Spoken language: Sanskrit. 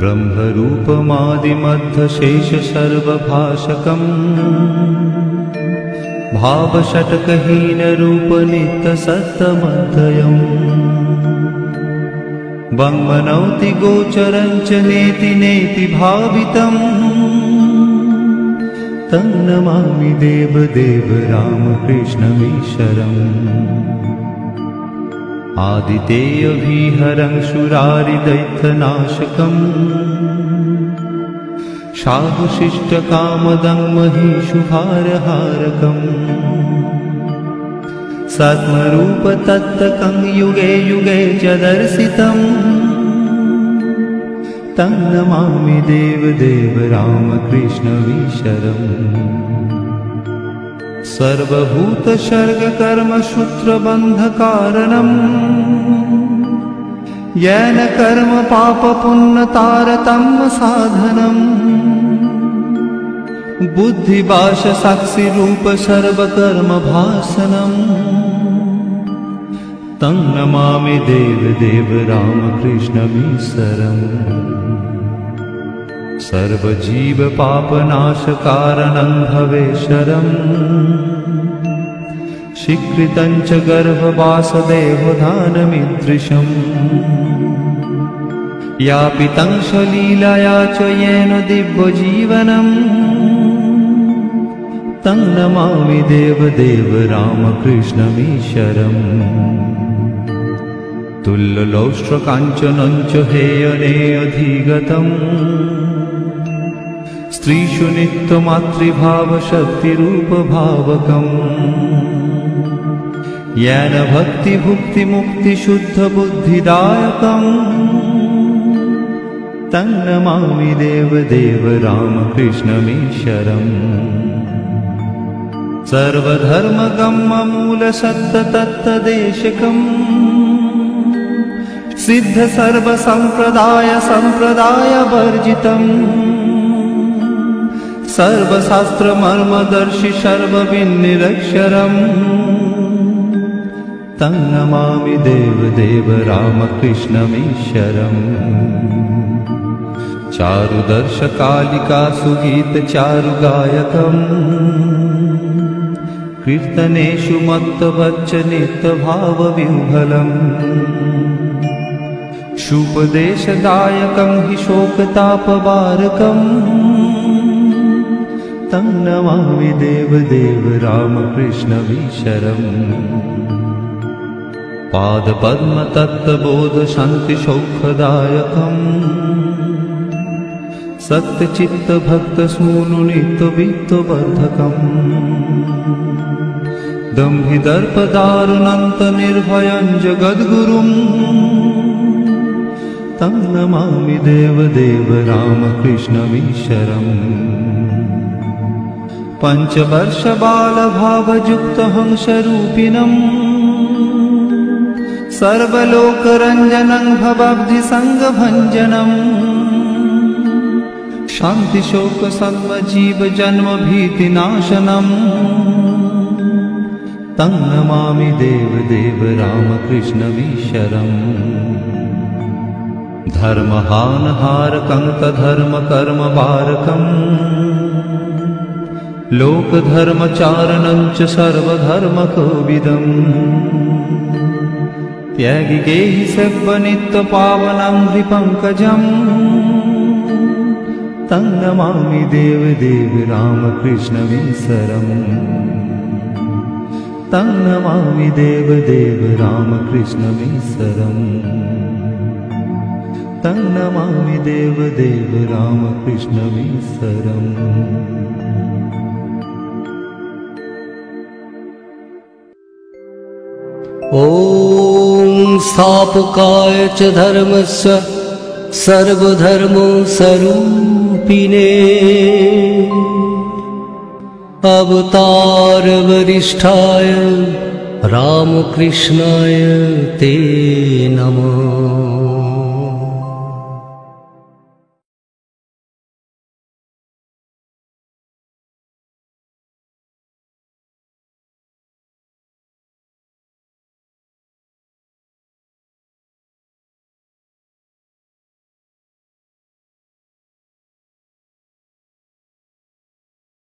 ब्रह्मरूपमादिमध्यशेषसर्वभाषकम् भावषट्कहीनरूपनित्यसत्तमध्ययम् वङ्मनौति गोचरं च नेति नेति भावितम् तं नमामि देवदेव रामकृष्णमीश्वरम् आदितेयविहरं शूरारिदैत्यनाशकम् साधुशिष्टकामदं महिषुभारहारकम् सत्मरूपतत्तकं युगे युगे च दर्शितम् तं नमामि देवदेव रामकृष्णमीश्वरम् सर्वभूतसर्गकर्मसूत्रबन्धकारणम् येन कर्म पापपुण्यतारतम्य साधनम् बुद्धिभाषसाक्षिरूप सर्वकर्मभासनम् तं नमामि देवदेव रामकृष्णमीश्वरम् सर्वजीवपापनाशकारणं भवेश्वरम् स्वीकृतं च गर्भवासदेवदानमीदृशम् यापितं स्वलीलया च येन दिव्यजीवनम् तं नमामि देवदेव रामकृष्णमीश्वरम् तुल्यलौष्ट्रकाञ्चनं च हेयनेऽधिगतम् स्त्रीषु नित्यमातृभावशक्तिरूपभावकम् येन भक्तिभुक्तिमुक्तिशुद्धबुद्धिदायकम् तं नमामि देवदेव रामकृष्णमीश्वरम् सर्वधर्मगम्यमूलसत्ततत्तदेशकम् सिद्धसर्वसम्प्रदायसम्प्रदायवर्जितम् सर्वशास्त्रमर्मदर्शि सर्वविन्निरक्षरम् तं नमामि देवदेव रामकृष्णमीश्वरम् चारुदर्शकालिकासुगीतचारुगायकम् कीर्तनेषु मत्तवच्चनित्यभावविह्वलम् शुपदेशदायकं हि शोकतापवारकम् तं नमामि देवदेव रामकृष्णमीश्वरम् पादपद्मतत्त्वबोधशान्तिसौखदायकम् सत्यचित्तभक्तसूनुनित्यवित्तवर्धकम् दम्भिदर्पदारुणन्तनिर्भयं जगद्गुरुम् तं नमामि देवदेव रामकृष्णमीश्वरम् पञ्चवर्षबालभावयुक्तहंसरूपिणम् सर्वलोकरञ्जनं भवाब्धिसङ्गभञ्जनम् शान्तिशोकसर्वजीवजन्मभीतिनाशनम् तं नमामि देवदेव रामकृष्णमीश्वरम् धर्महानहारकं तद्धर्मकर्मवारकम् लोकधर्मचारणं च सर्वधर्मकोविदम् त्यागिगेहि सर्वनित्यपावनं हृपङ्कजम् तं नमामि देवदेव रामकृष्णमीश्वरम् तं नमामि देवदेव रामकृष्णमीश्वरम् तं नमामि देवदेव रामकृष्णमीश्वरम्। ॐ स्थापकाय च धर्मस्य सर्वधर्मस्वरूपिणे अवतारवरिष्ठाय रामकृष्णाय ते नमः।